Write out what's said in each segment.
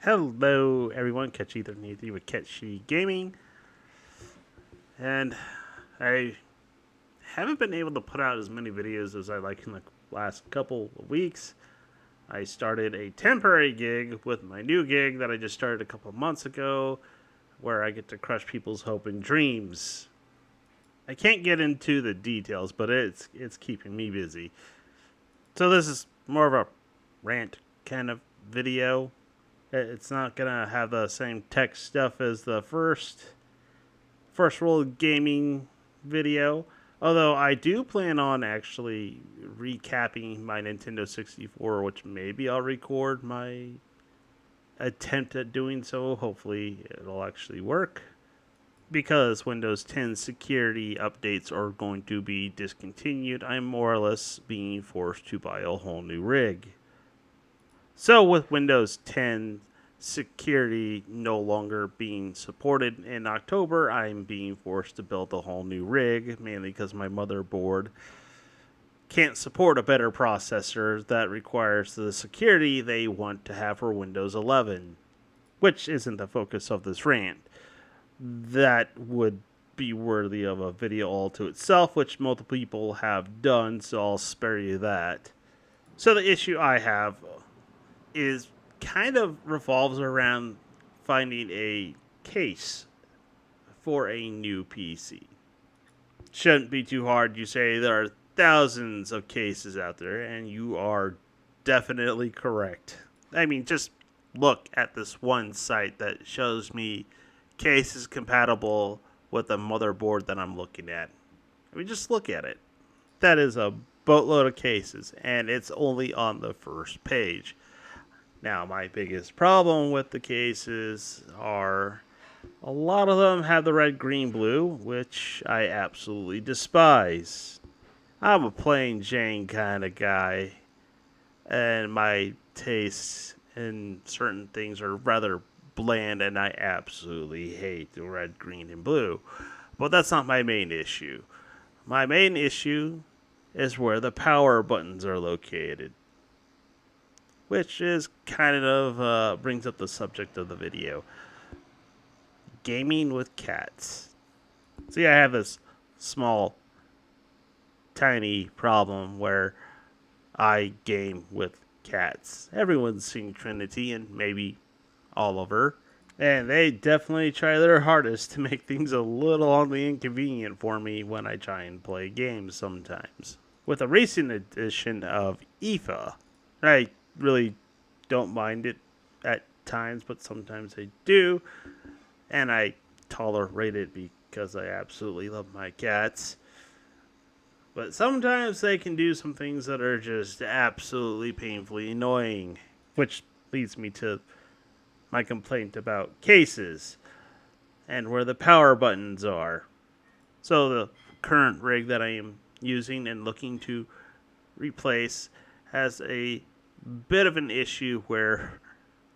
Hello, everyone. Catch Either Neither with Catchy Gaming, and I haven't been able to put out as many videos as I like in the last couple of weeks. I started a temporary gig with my new gig that I just started a couple of months ago, where I get to crush people's hope and dreams. I can't get into the details, but it's keeping me busy. So this is more of a rant kind of video. It's not gonna have the same tech stuff as the first world gaming video. Although I do plan on actually recapping my Nintendo 64, which maybe I'll record my attempt at doing so. Hopefully, it'll actually work. Because Windows 10 security updates are going to be discontinued, I'm more or less being forced to buy a whole new rig. So, with Windows 10 security no longer being supported in October, I'm being forced to build a whole new rig, mainly because my motherboard can't support a better processor that requires the security they want to have for Windows 11, which isn't the focus of this rant. That would be worthy of a video all to itself, which multiple people have done, so I'll spare you that. So the issue I have is kind of revolves around finding a case for a new PC. Shouldn't be too hard. You say there are thousands of cases out there, and you are definitely correct. I mean, just look at this one site that shows me cases compatible with the motherboard that I'm looking at. I mean, just look at it. That is a boatload of cases, and it's only on the first page. Now, my biggest problem with the cases are a lot of them have the red, green, blue, which I absolutely despise. I'm a plain Jane kind of guy, and my tastes in certain things are rather bland, and I absolutely hate the red, green, and blue. But that's not my main issue. My main issue is where the power buttons are located, which is kind of brings up the subject of the video. Gaming with cats. See, I have this small, tiny problem where I game with cats. Everyone's seen Trinity and maybe Oliver, and they definitely try their hardest to make things a little on the inconvenient for me when I try and play games sometimes. With a recent edition of IFA, I really don't mind it at times, but sometimes I do, and I tolerate it because I absolutely love my cats. But sometimes they can do some things that are just absolutely painfully annoying, which leads me to my complaint about cases and where the power buttons are. So the current rig that I am using and looking to replace has a bit of an issue where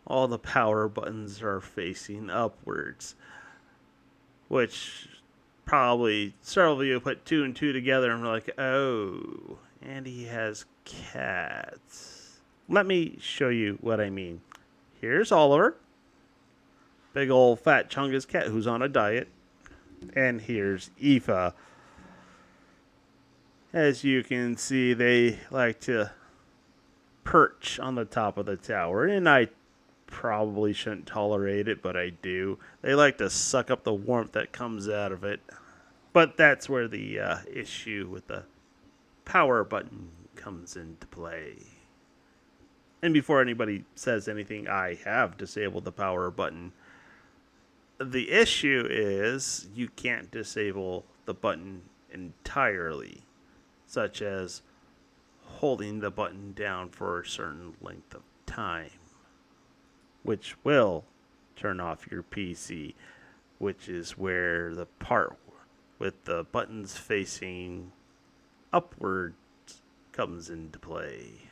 all the power buttons are facing upwards, which probably several of you put two and two together and were like, oh, and he has cats. Let me show you what I mean. Here's Oliver, big old fat Chungus cat who's on a diet, and here's Aoife. As you can see, they like to perch on the top of the tower, and I probably shouldn't tolerate it, but I do. They like to suck up the warmth that comes out of it. But that's where the issue with the power button comes into play. And before anybody says anything, I have disabled the power button. The issue is you can't disable the button entirely, such as holding the button down for a certain length of time, which will turn off your PC, which is where the part with the buttons facing upward comes into play.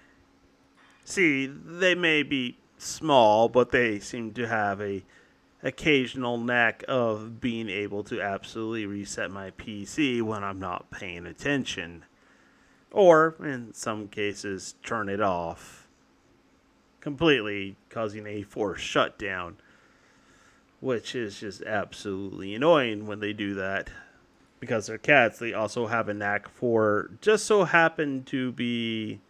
See, they may be small, but they seem to have a occasional knack of being able to absolutely reset my PC when I'm not paying attention. Or, in some cases, turn it off. completely, causing a forced shutdown, which is just absolutely annoying when they do that. Because they're cats, they also have a knack for just so happen to be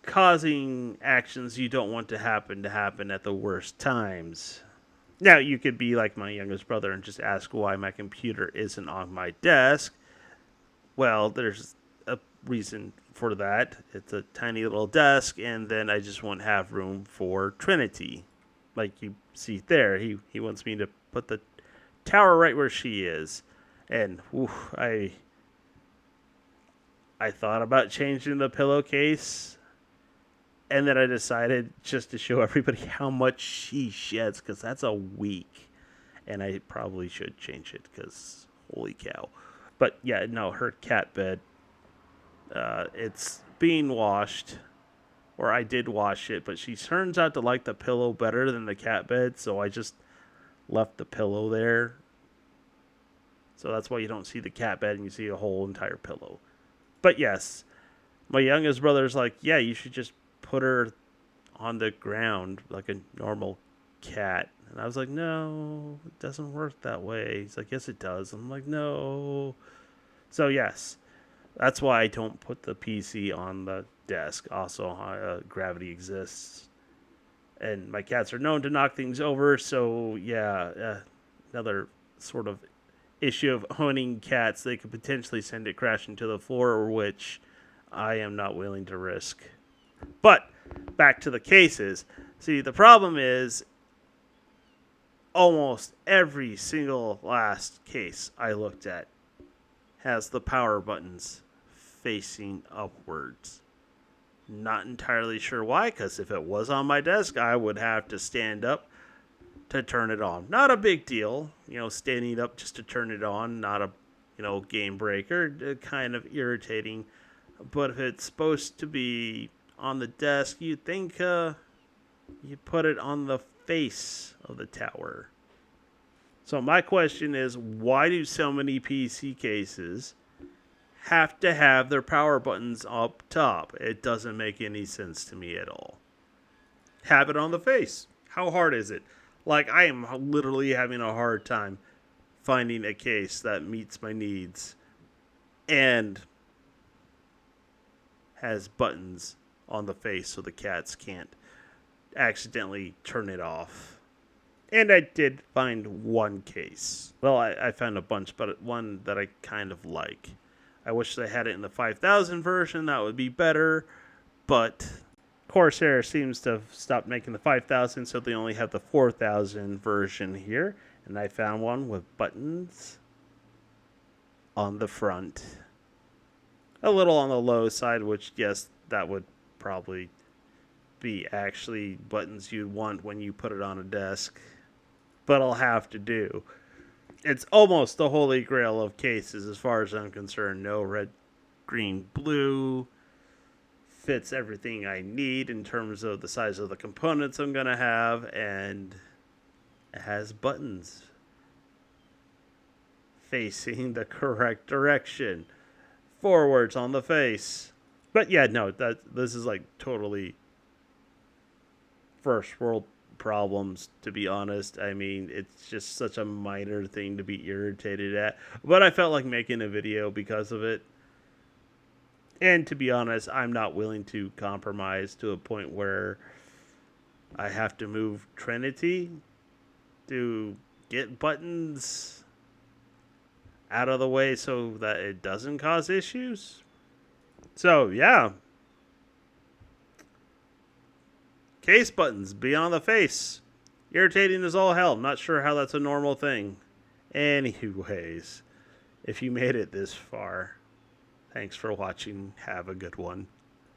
causing actions you don't want to happen at the worst times. Now, you could be like my youngest brother and just ask why my computer isn't on my desk. Well, there's a reason for that. It's a tiny little desk, and then I just won't have room for Trinity. Like you see there, he wants me to put the tower right where she is. And I thought about changing the pillowcase, and then I decided just to show everybody how much she sheds, because that's a week. And I probably should change it, because holy cow. But yeah, no, her cat bed, it's being washed, or I did wash it, but she turns out to like the pillow better than the cat bed, so I just left the pillow there. So that's why you don't see the cat bed and you see a whole entire pillow. But yes, my youngest brother's like, yeah, you should just put her on the ground like a normal cat. And I was like, no, it doesn't work that way. He's like, yes, it does. I'm like, no. So yes, that's why I don't put the PC on the desk. Also, gravity exists. And my cats are known to knock things over. So yeah, another sort of issue of owning cats. They could potentially send it crashing to the floor, which I am not willing to risk. But back to the cases. See, the problem is almost every single last case I looked at has the power buttons facing upwards. Not entirely sure why, because if it was on my desk, I would have to stand up to turn it on. Not a big deal, standing up just to turn it on, not a, game breaker, kind of irritating. But if it's supposed to be on the desk, you'd think you put it on the face of the tower. So my question is, why do so many PC cases have to have their power buttons up top? It doesn't make any sense to me at all. Have it on the face. How hard is it? Like, I am literally having a hard time finding a case that meets my needs and has buttons on the face so the cats can't accidentally turn it off. And I did find one case. Well, I found a bunch, but one that I kind of like. I wish they had it in the 5000 version. That would be better. But Corsair seems to have stopped making the 5000, so they only have the 4000 version here. And I found one with buttons on the front. A little on the low side, which, yes, that would probably be actually buttons you'd want when you put it on a desk. But I'll have to do. It's almost the holy grail of cases as far as I'm concerned. No red, green, blue. Fits everything I need in terms of the size of the components I'm going to have. And it has buttons facing the correct direction. Forwards on the face. But yeah, no, this is like totally first world problems, to be honest. I mean, it's just such a minor thing to be irritated at. But I felt like making a video because of it. And to be honest, I'm not willing to compromise to a point where I have to move Trinity to get buttons out of the way so that it doesn't cause issues. So, yeah. Case buttons, be on the face. Irritating as all hell. I'm not sure how that's a normal thing. Anyways, if you made it this far, thanks for watching. Have a good one.